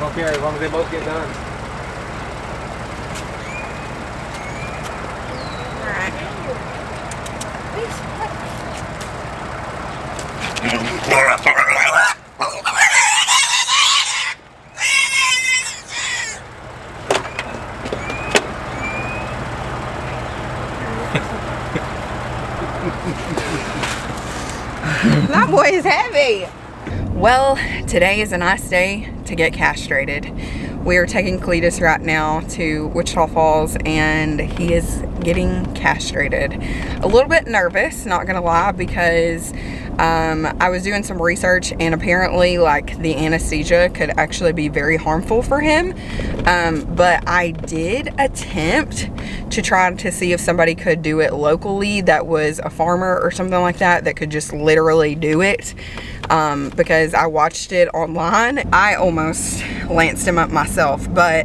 don't care as long as they both get done. Alright. That boy is heavy. Well, today is a nice day to get castrated. We are taking Cletus right now to Wichita Falls and he is getting castrated. A little bit nervous, not gonna lie, because I was doing some research and apparently like the anesthesia could actually be very harmful for him. But I did attempt to try to see if somebody could do it locally that was a farmer or something like that that could just literally do it. Because I watched it online. I almost lanced him up myself, but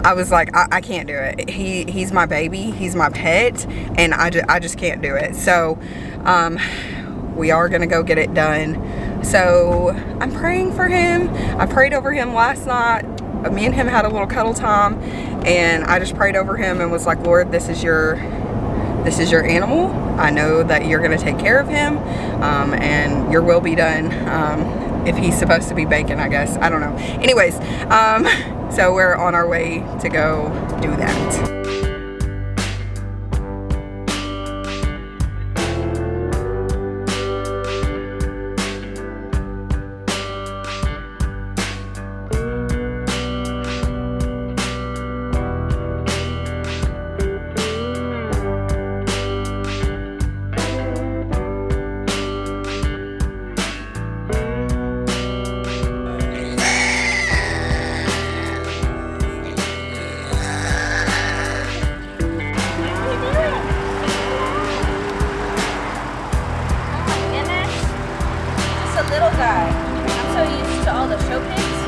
I was like, I can't do it. He's my baby, he's my pet, and I just can't do it. So we are gonna go get it done. So I'm praying for him. I prayed over him last night. Me and him had a little cuddle time, and I just prayed over him and was like, Lord, this is your animal. I know that you're gonna take care of him, and your will be done. If he's supposed to be bacon, I guess, I don't know. Anyways, so we're on our way to go do that.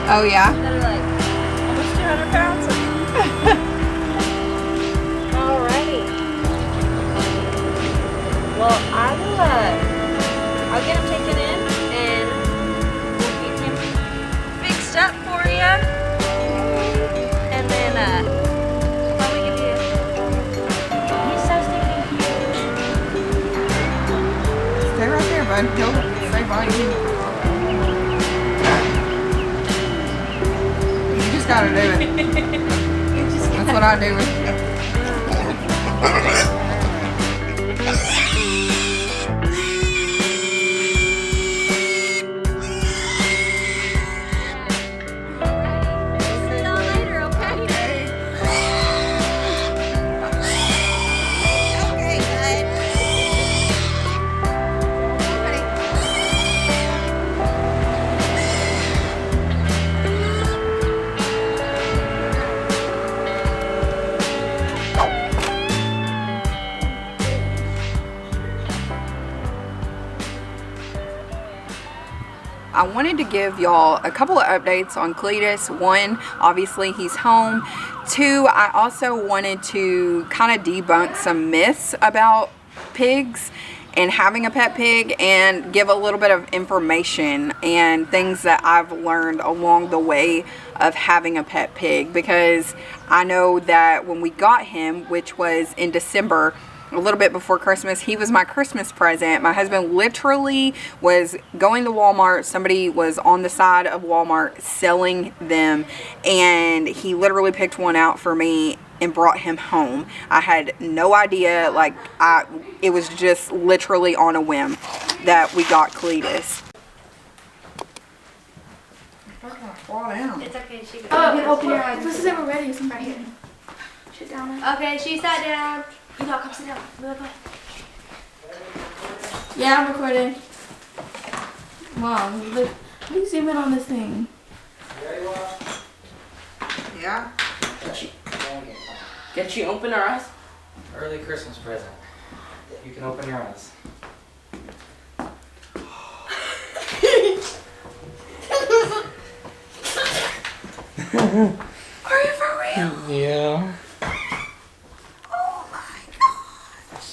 Oh yeah? That are like almost 200 pounds. Alrighty. Well, I'll get him taken in and we'll get him fixed up for you. And then probably give you. He's so stinking cute. Stay right there, bud. Don't say bye. Gotta do it. That's what I do with you. I wanted to give y'all a couple of updates on Cletus. One, obviously he's home. Two, I also wanted to kind of debunk some myths about pigs and having a pet pig and give a little bit of information and things that I've learned along the way of having a pet pig, because I know that when we got him, which was in December, a little bit before Christmas, he was my Christmas present. My husband literally was going to Walmart. Somebody was on the side of Walmart selling them, and he literally picked one out for me and brought him home. I had no idea, like, it was just literally on a whim that we got Cletus. It's okay, she Open your eyes. This is it, we're ready. It's right here. Sit down. Okay, she sat down. You know, come sit down. Yeah, I'm recording. Mom, look. Let me zoom in on this thing. Yeah? Can she open her eyes? Early Christmas present. You can open your eyes. Are you for real? Yeah. Oh my gosh.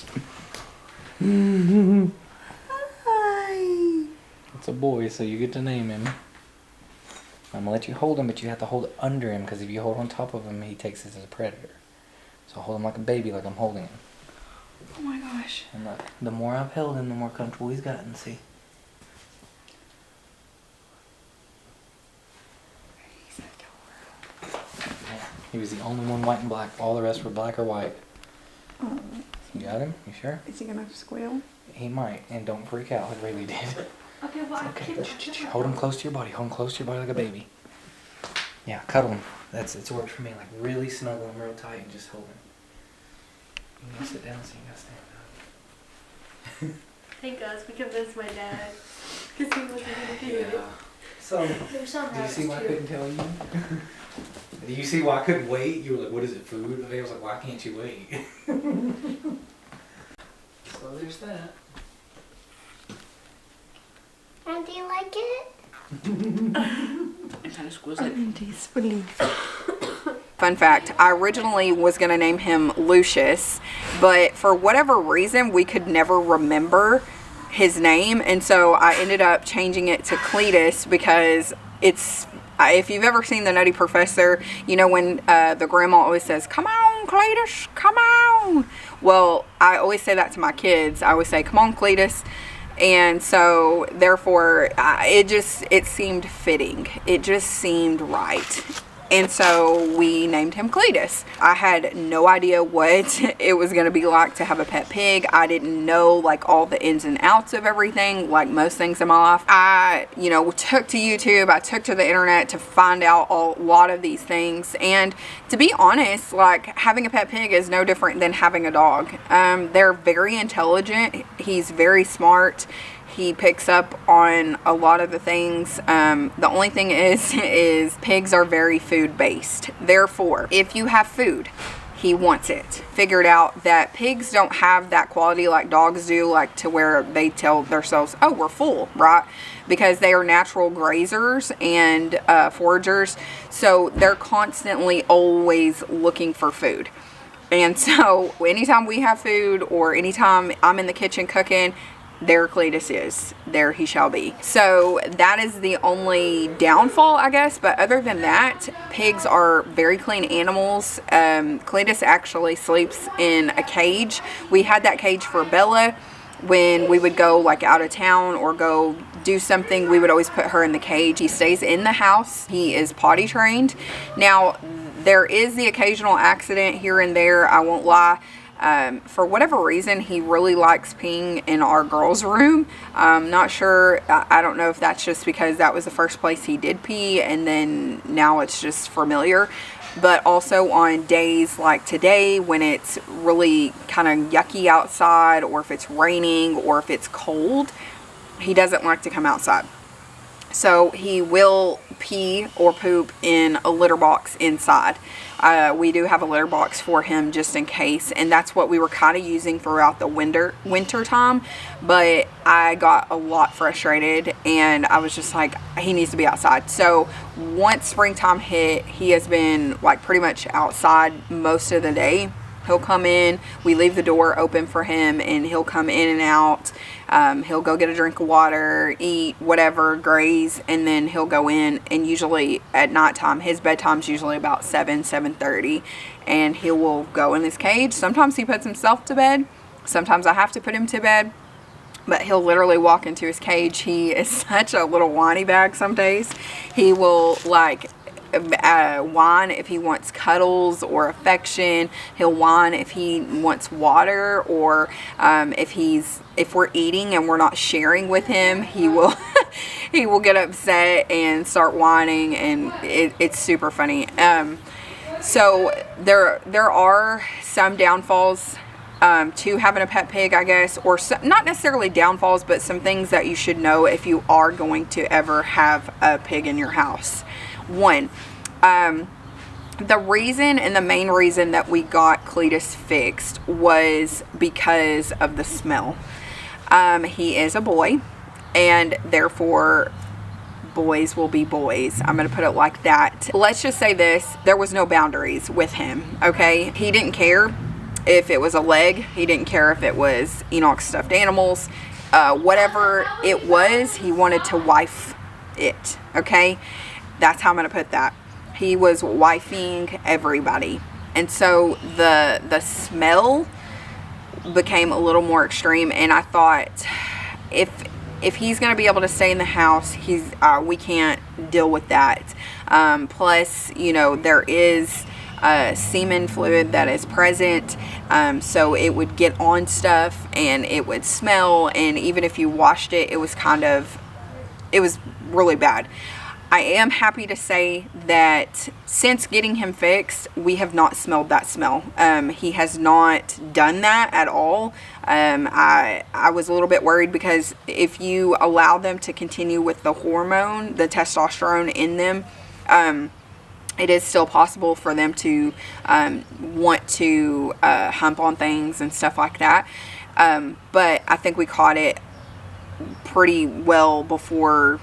Hi. It's a boy, so you get to name him. I'm gonna let you hold him, but you have to hold it under him, because if you hold on top of him, he takes this as a predator. So hold him like a baby, like I'm holding him. Oh my gosh. And look, the more I've held him, the more comfortable he's gotten, see? Yeah, he was the only one white and black. All the rest were black or white. Oh. You got him? You sure? Is he gonna squeal? He might, and don't freak out like Rayleigh did. Okay, well, Okay, hold him close to your body. Hold him close to your body like a baby. Yeah, cuddle him. It's worked for me. Like really snuggle him real tight and just hold him. You gotta sit down so you gotta stand up. Thank us, we convinced my dad. Because he wasn't going to do it. So, There's some do you see why I couldn't tell you? Do you see why I couldn't wait? You were like, what is it, food? I was like, why can't you wait? So there's that. And do you like it? It kind of squeals like Fun fact, I originally was going to name him Lucius, but for whatever reason, we could never remember his name, and so I ended up changing it to Cletus because it's, if you've ever seen The Nutty Professor, you know when the grandma always says, "Come on, Cletus, come on." Well, I always say that to my kids. I always say, "Come on, Cletus." And so therefore it seemed fitting. It just seemed right. And so we named him Cletus. I had no idea what it was going to be like to have a pet pig. I didn't know like all the ins and outs of everything, like most things in my life. I, took to YouTube, I took to the internet to find out a lot of these things. And to be honest, like having a pet pig is no different than having a dog. They're very intelligent. He's very smart. He picks up on a lot of the things. The only thing is pigs are very food based. Therefore, if you have food, he wants it. Figured out that pigs don't have that quality like dogs do, like to where they tell themselves, oh, we're full, right? Because they are natural grazers and foragers. So they're constantly always looking for food. And so anytime we have food or anytime I'm in the kitchen cooking, there Cletus is. There he shall be. So that is the only downfall, I guess. But other than that, pigs are very clean animals. Cletus actually sleeps in a cage. We had that cage for Bella. When we would go like out of town or go do something, we would always put her in the cage. He stays in the house. He is potty trained. Now, there is the occasional accident here and there, I won't lie. For whatever reason, he really likes peeing in our girls' room. I'm not sure. I don't know if that's just because that was the first place he did pee and then now it's just familiar. But also on days like today when it's really kind of yucky outside, or if it's raining or if it's cold, he doesn't like to come outside. So he will pee or poop in a litter box inside. We do have a litter box for him just in case, and that's what we were kind of using throughout the winter time. But I got a lot frustrated and I was just like, he needs to be outside. So once springtime hit, he has been like pretty much outside most of the day. He'll come in, we leave the door open for him, and he'll come in and out. He'll go get a drink of water, eat, whatever, graze, and then he'll go in. And usually at nighttime, his bedtime's usually about 7:30, and he will go in his cage. Sometimes he puts himself to bed. Sometimes I have to put him to bed. But he'll literally walk into his cage. He is such a little whiny bag some days. He will like whine if he wants cuddles or affection. He'll whine if he wants water, or if we're eating and we're not sharing with him, he will he will get upset and start whining, and it's super funny. So there are some downfalls to having a pet pig, I guess, or not necessarily downfalls, but some things that you should know if you are going to ever have a pig in your house. One, the reason and the main reason that we got Cletus fixed was because of the smell. He is a boy, and therefore boys will be boys. I'm going to put it like that. Let's just say this, there was no boundaries with him, okay? He didn't care if it was a leg. He didn't care if it was Enoch's stuffed animals. Whatever it was, he wanted to wife it, okay? That's how I'm going to put that. He was wifing everybody. And so the smell became a little more extreme, and I thought if he's going to be able to stay in the house, we can't deal with that. Plus, you know, there is semen fluid that is present, so it would get on stuff and it would smell, and even if you washed it, it was really bad. I am happy to say that since getting him fixed, we have not smelled that smell. He has not done that at all. I was a little bit worried because if you allow them to continue with the hormone, the testosterone in them, it is still possible for them to want to hump on things and stuff like that. But I think we caught it pretty well before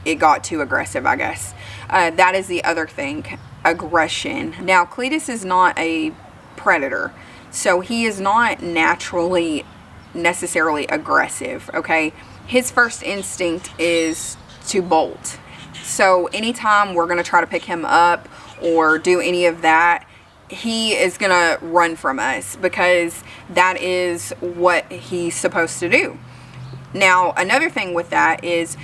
it got too aggressive, I guess. That is the other thing, aggression. Now, Cletus is not a predator, so he is not naturally necessarily aggressive, okay? His first instinct is to bolt. So anytime we're going to try to pick him up or do any of that, he is going to run from us because that is what he's supposed to do. Now, another thing with that is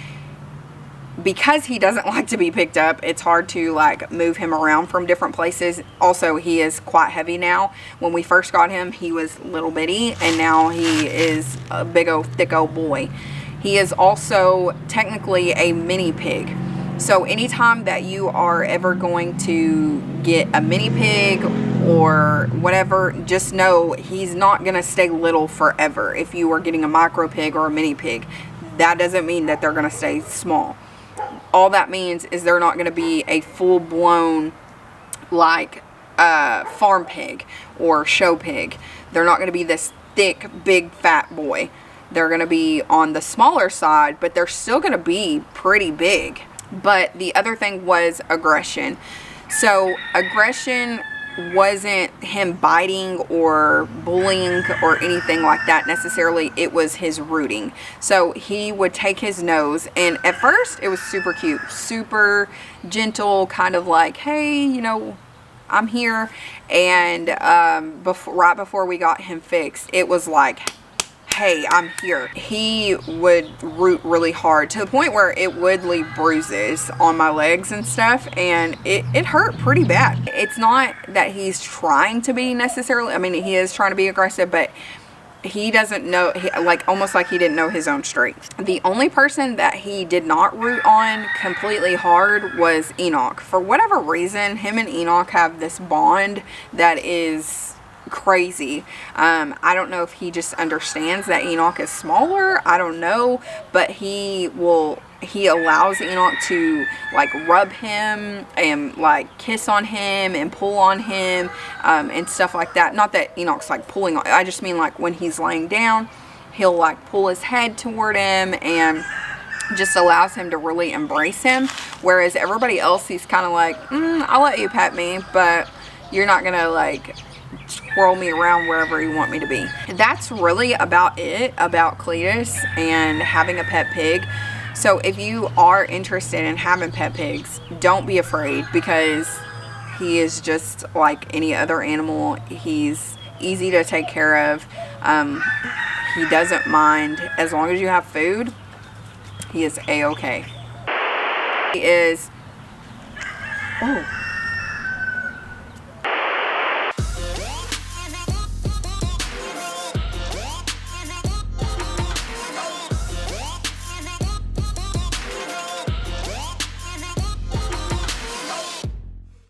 because he doesn't like to be picked up, it's hard to like move him around from different places. Also, he is quite heavy now. When we first got him, he was little bitty, and now he is a big old thick old boy. He is also technically a mini pig. So anytime that you are ever going to get a mini pig or whatever, just know he's not going to stay little forever. If you are getting a micro pig or a mini pig, that doesn't mean that they're going to stay small. All that means is they're not going to be a full-blown like farm pig or show pig. They're not going to be this thick, big, fat boy. They're going to be on the smaller side, but they're still going to be pretty big. But the other thing was aggression. So aggression wasn't him biting or bullying or anything like that necessarily. It was his rooting. So he would take his nose, and at first it was super cute, super gentle, kind of like, hey, you know, I'm here. And right before we got him fixed, it was like, hey, I'm here. He would root really hard to the point where it would leave bruises on my legs and stuff, and it hurt pretty bad. It's not that he's trying to be necessarily, I mean, he is trying to be aggressive, but he doesn't know, like almost like he didn't know his own strength. The only person that he did not root on completely hard was Enoch. For whatever reason, him and Enoch have this bond that is crazy. I don't know if he just understands that Enoch is smaller. I don't know, but he allows Enoch to like rub him and like kiss on him and pull on him and stuff like that. Not that Enoch's like pulling on, I just mean like when he's laying down, he'll like pull his head toward him and just allows him to really embrace him. Whereas everybody else, he's kind of like, I'll let you pet me, but you're not gonna like twirl me around wherever you want me to be. That's really about it about Cletus and having a pet pig. So if you are interested in having pet pigs, don't be afraid, because he is just like any other animal. He's easy to take care of. He doesn't mind as long as you have food. He is a-okay. He is, oh,